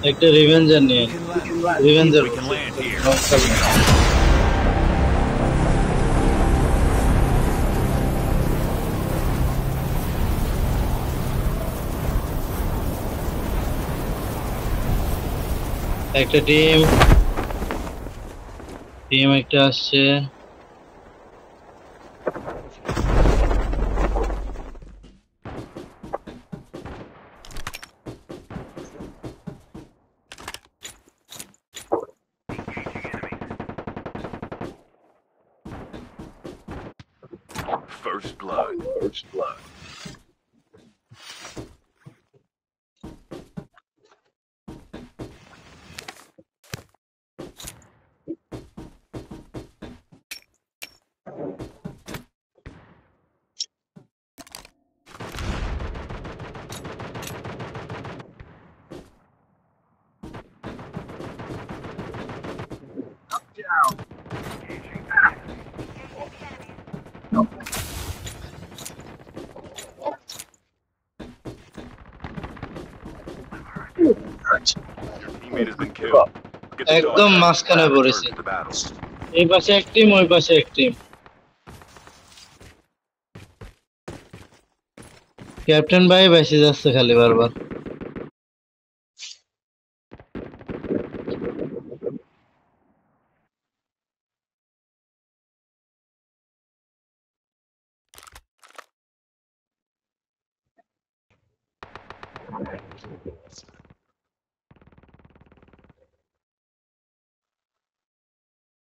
একটা রিভেঞ্জার নিয়ে রিভেঞ্জার We can land here. একটা টিম একটা আসছে First blood. First blood. Teammate has been killed. Get the dog একদম tag. মাঝখানে Return পড়েছে to the battle. এই পাশে এক টিম ওই পাশে এক টিম ক্যাপ্টেন ভাই বেশি যাচ্ছে খালি বারবার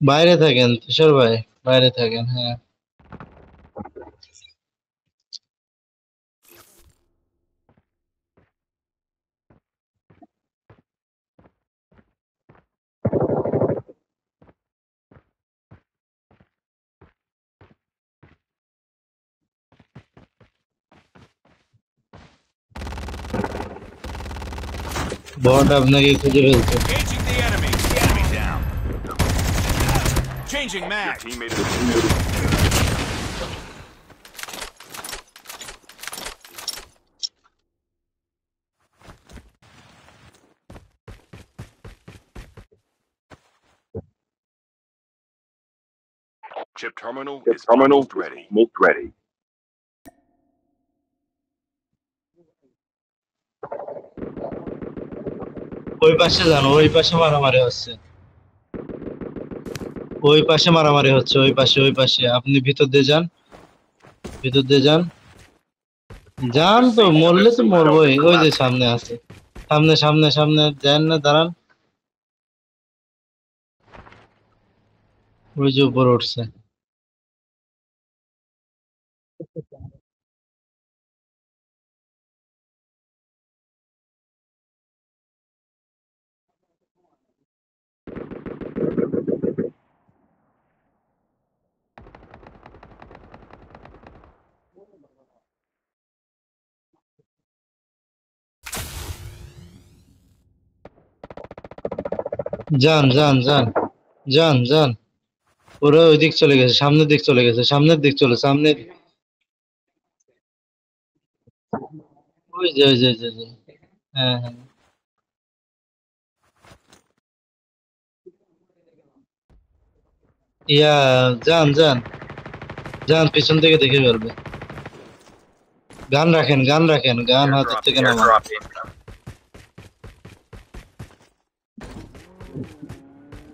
বাইরে থাকেন কিশোর ভাই বাইরে থাকেন হ্যাঁ বট আপনাকে খুঁজে ফেলছে Engaging the enemy. Enemy down. Changing mag. Your teammate has been killed. Chip terminal is almost ready. Almost ready. ওই পাশে যান ওই পাশে মারামারি হচ্ছে ওই পাশে মারামারি হচ্ছে ওই পাশে আপনি ভিতর দিয়ে যান ভিতর দিয়ে যান যান তো মরলে তো মরবোই ওই যে সামনে আছে সামনে সামনে সামনে যান না দাঁড়ান ওই যে উপরে উঠছে যান যান যান যান যান ওরা ওই দিক চলে গেছে সামনের দিক চলে গেছে সামনের দিক চলে সামনে ওই যে ওই যে হ্যাঁ হ্যাঁ ইয়া যান যান যান পিছন থেকে দেখে ফেলবে গান রাখেন গান হাতের থেকে নামান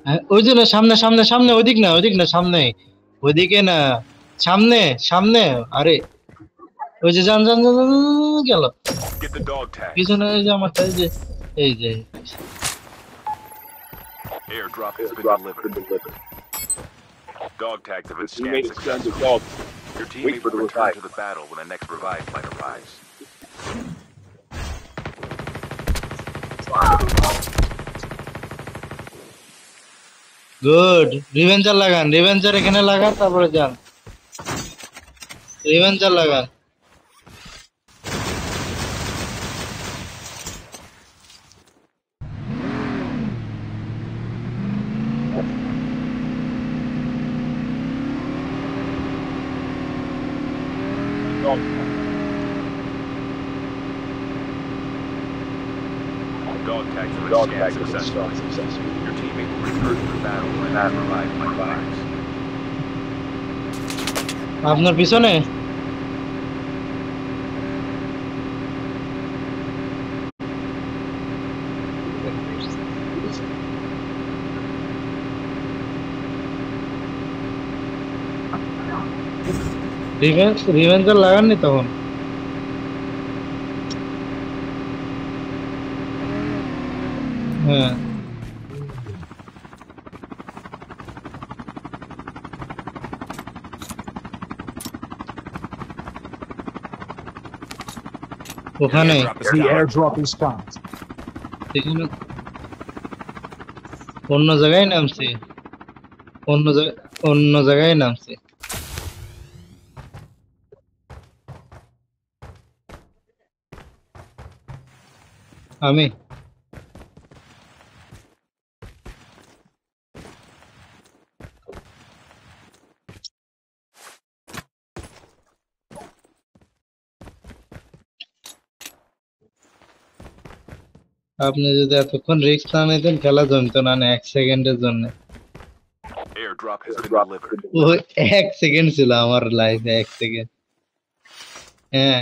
হ্যাঁ, ওই যে না সামনে সামনে সামনে ওইদিক না সামনে ওইদিকে না সামনে সামনে আরে ওই যে যান যান যান, যান, যান, যান, গেল Get the dog tag. পিছনে এই যে আমার এই যে Airdrop has been delivered. Dog tags have been scanned successfully. Your teammate will return to the battle when the next revive flight arrives. Good রিভেঞ্জার এখানে লাগান তারপরে যান রিভেঞ্জার লাগান Dog tags have been scanned successfully. Your teammate will return to the battle when next revived by the rise. আপনার পিছনে রিভেঞ্জার লাগাননি তখন? হ্যাঁ, ওখানে The airdrop is coming. এখানে অন্য জায়গায় নামছে, অন্য জায়গায় নামছে। আমি আপনি যদি এতক্ষণ রিস্ক না নিতেন খেলা জমতো না, 1 সেকেন্ডের জন্য। Airdrop has been delivered. ওই 1 সেকেন্ড ছিল আমার লাইফে, 1 সেকেন্ড। হ্যাঁ,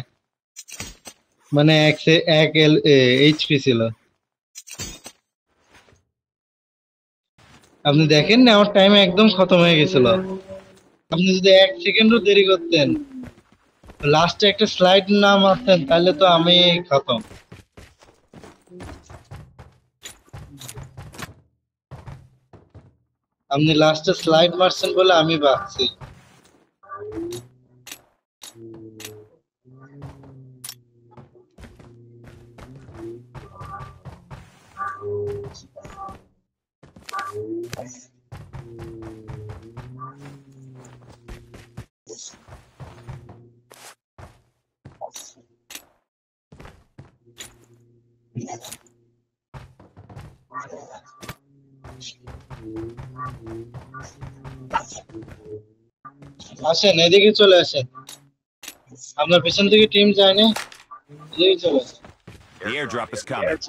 মানে 1 এইচপি ছিল। আপনি দেখেন না, আমার টাইম একদম খতম হয়ে গেছিল। আপনি যদি 1 সেকেন্ডও দেরি করতেন, লাস্টে একটা স্লাইড না মারতেন, তাহলে তো আমি খতম। আপনি লাস্টে স্লাইড মারছেন বলে আমি বাঁচছি। আসেন, এদিকে চলে আসেন। আপনার পেছন থেকে টিম যায়নি, এদিকে চলে আসেন। The airdrop is coming.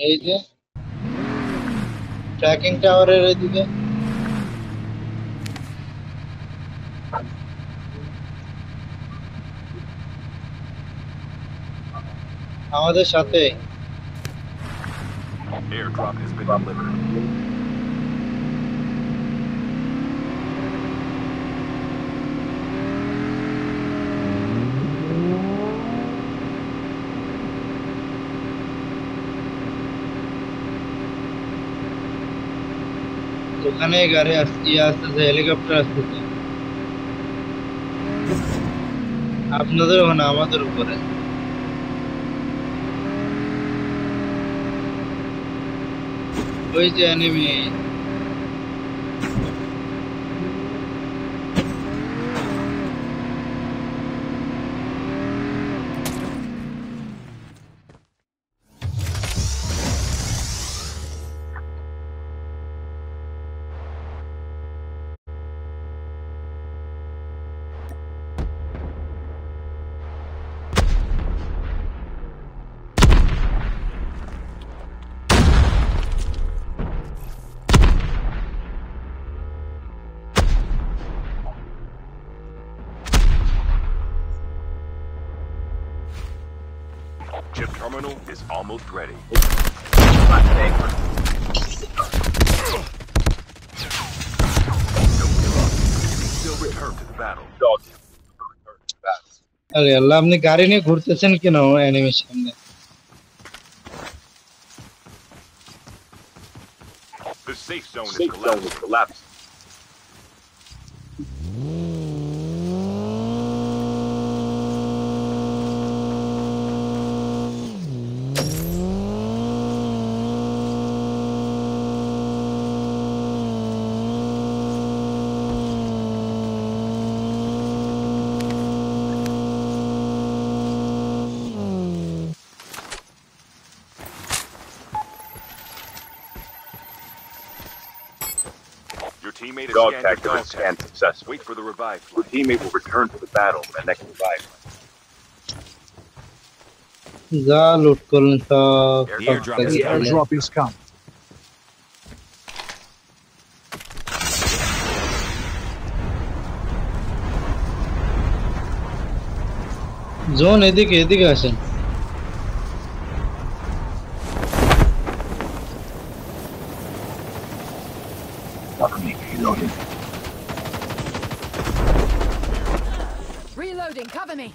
এই যে ট্র্যাকিং টাওয়ারের এদিকে। আমাদের সাথে Airdrop has been delivered. ওখানে গাড়ি আসতেছে, হেলিকপ্টার আসতেছে। আপনাদের ওখানে, আমাদের উপরে। ওই যে enemy. Chip terminal is almost ready. Don't give up. You can still return to the battle. আরে আল্লাহ, আপনি গাড়ি নিয়ে ঘুরতেছেন কেন এনিমির সামনে? The safe zone is collapsed. Your teammate has Dog scanned your tactic dog is scanned tag. successfully. Wait for the revive Your flight. teammate will return to the battle when the next revive. যা লুট করলেন সব The সব airdrop থেকে is The coming. গেলেন। airdrop is coming. Zone এদিকে এদিকে আসেন। Reloading, cover me.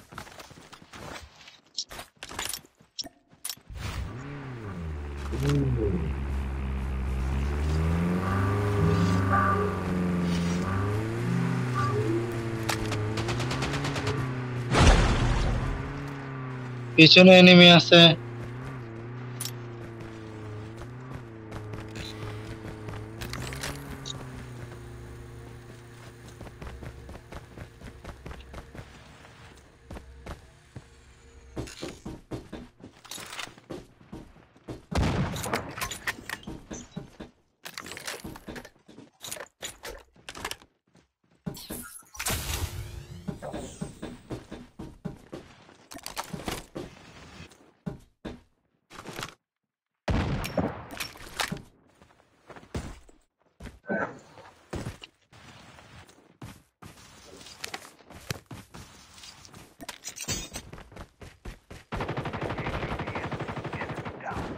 পিছনে এনিমি আছে।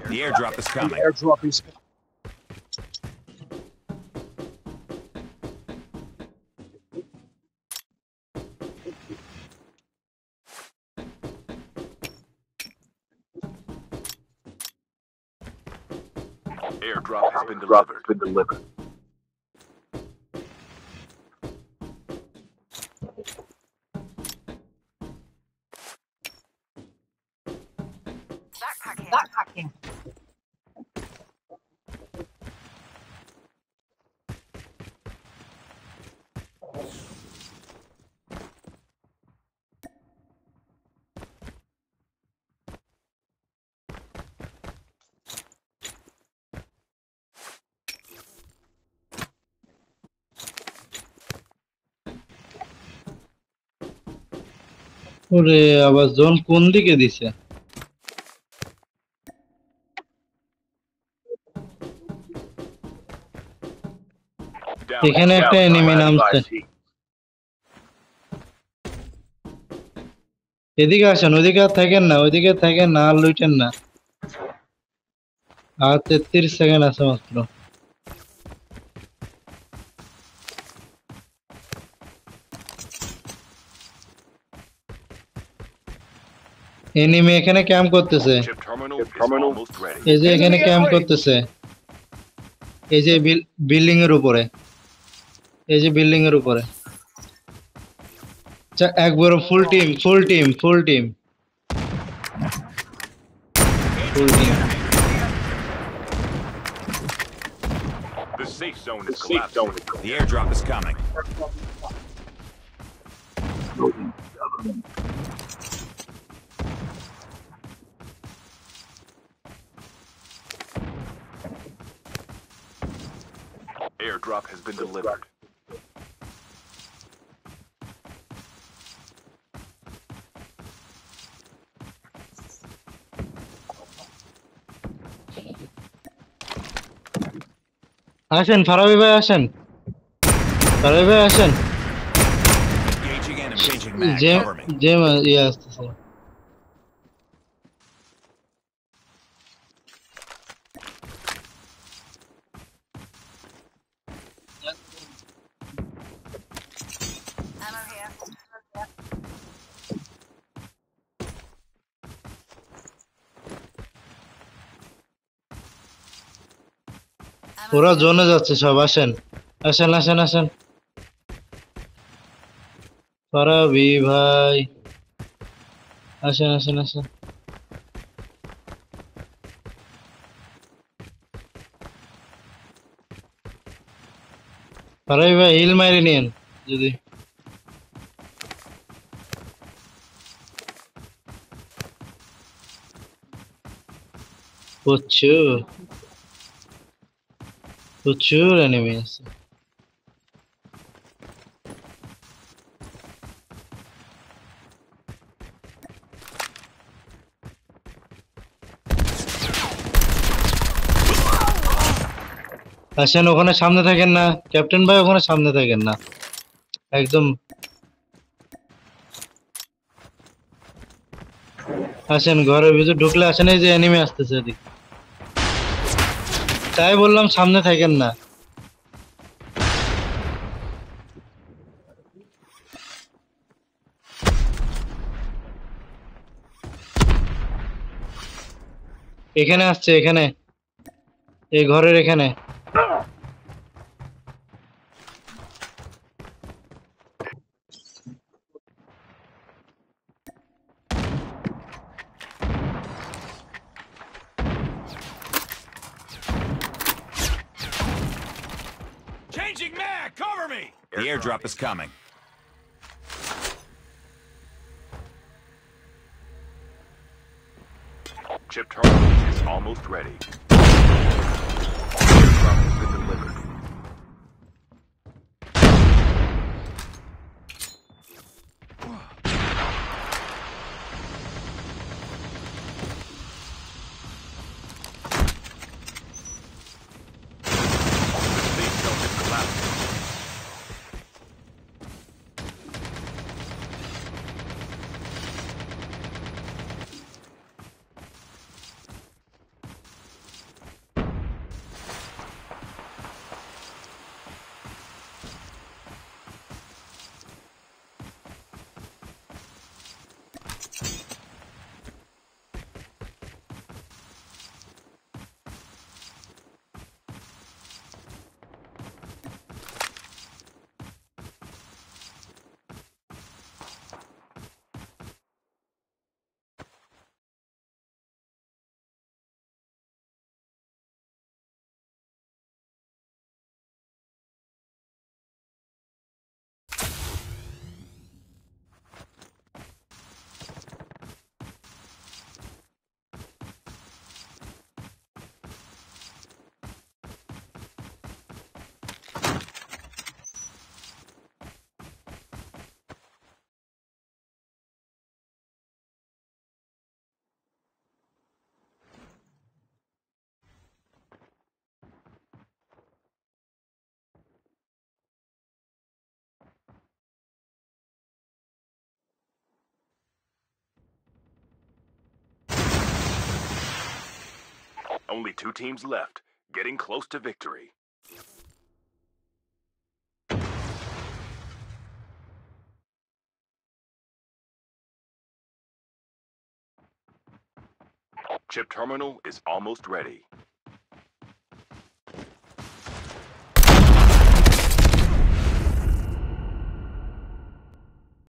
The airdrop is The coming. airdrop is coming. Airdrop has been Drop delivered. has been delivered. Backpacking. ওরে আবার জোন কোন দিকে দিছে? Down. এখানে একটা Down, এনিমি last নামছে। five teams. এদিকে আসেন, ওইদিকে আর থাকেন না, ওইদিকে থাকেন না, আর লুটেন না। আর 33 সেকেন্ড আছে মাত্র। এনিমি এখানে ক্যাম্প করতেছে। Chip terminal Chip is terminal. almost ready. এই যে এখানে ক্যাম্প করতেছে, এই যে বিল্ডিং এর উপরে, এই যে বিল্ডিং এর উপরে। একবার full team full team full team full team. The safe zone The is safe collapsing. zone is The airdrop is coming. Airdrop has been delivered. আসেন ফারাবি ভাই, আসেন ফারাবি ভাই, আসেন। Engaging enemy. Changing mag. যে Cover me. যে ইয়ে আসতেছে। Ammo here. ওরা জোনে যাচ্ছে সব, আসেন আসেন আসেন আসেন। ফারাবি ভাই আসেন আসেন আসেন। ফারাবি ভাই হিল মারি নিয়েন যদি। প্রচুর প্রচুর এনিমি আছে। আসেন ওখানে সামনে থাকেন না ক্যাপ্টেন ভাই, ওখানে সামনে থাকেন না একদম। আসেন ঘরের ভিতর ঢুকলে আসেন, এই যে এনিমি আসতেছে এদিকে। তাই বললাম সামনে থাকেন না। এখানে আসছে, এখানে এই ঘরের এখানে। Changing mag! Cover me! The airdrop is coming. Chip terminal is almost ready. Airdrop has been delivered. The safe zone is collapsing. Only 2 teams left, getting close to victory. Chip terminal is almost ready.